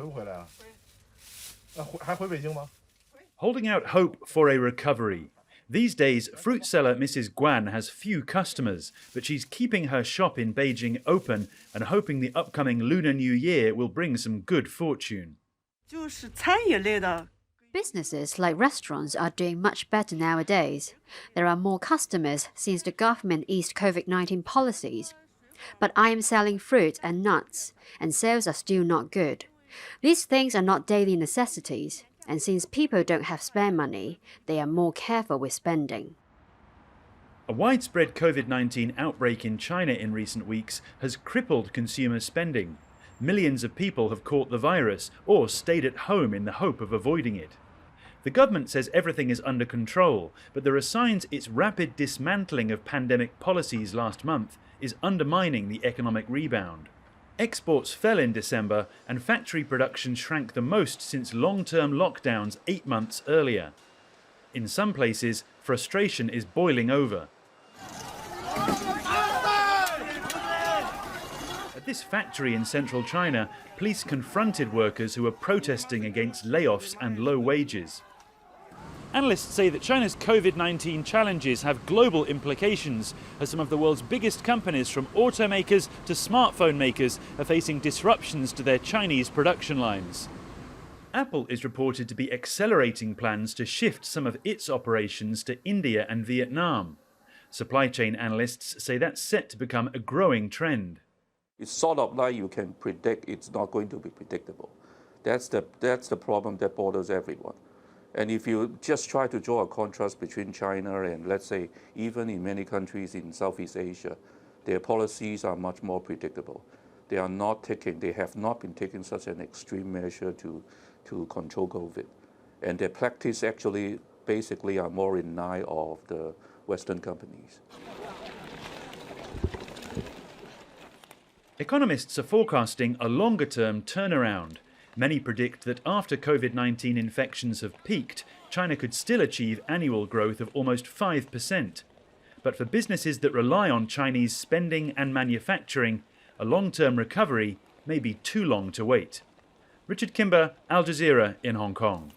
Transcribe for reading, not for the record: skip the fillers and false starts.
回不回来啊？还回北京吗？ Holding out hope for a recovery. These days, fruit seller Mrs. GUAN has few customers, but she's keeping her shop in Beijing open and hoping the upcoming Lunar New Year will bring some good fortune. Businesses like restaurants are doing much better nowadays. There are more customers since the government eased COVID-19 policies. But I am selling fruit and nuts, and sales are still not good. These things are not daily necessities, and since people don't have spare money, they are more careful with spending. A widespread COVID-19 outbreak in China in recent weeks has crippled consumer spending. Millions of people have caught the virus or stayed at home in the hope of avoiding it. The government says everything is under control, but there are signs its rapid dismantling of pandemic policies last month is undermining the economic rebound. Exports fell in December and factory production shrank the most since long-term lockdowns 8 months earlier. In some places, frustration is boiling over. At this factory in central China, police confronted workers who were protesting against layoffs and low wages. Analysts say that China's COVID-19 challenges have global implications, as some of the world's biggest companies, from automakers to smartphone makers, are facing disruptions to their Chinese production lines. Apple is reported to be accelerating plans to shift some of its operations to India and Vietnam. Supply chain analysts say that's set to become a growing trend. It's sort of like you can predict it's not going to be predictable. That's the problem that bothers everyone. And if you just try to draw a contrast between China and, let's say, even in many countries in Southeast Asia, their policies are much more predictable. They have not been taking such an extreme measure to control COVID. And their practice actually basically are more in line of the Western companies. Economists are forecasting a longer-term turnaround. Many predict that after COVID-19 infections have peaked, China could still achieve annual growth of almost 5%. But for businesses that rely on Chinese spending and manufacturing, a long-term recovery may be too long to wait. Richard Kimber, Al Jazeera in Hong Kong.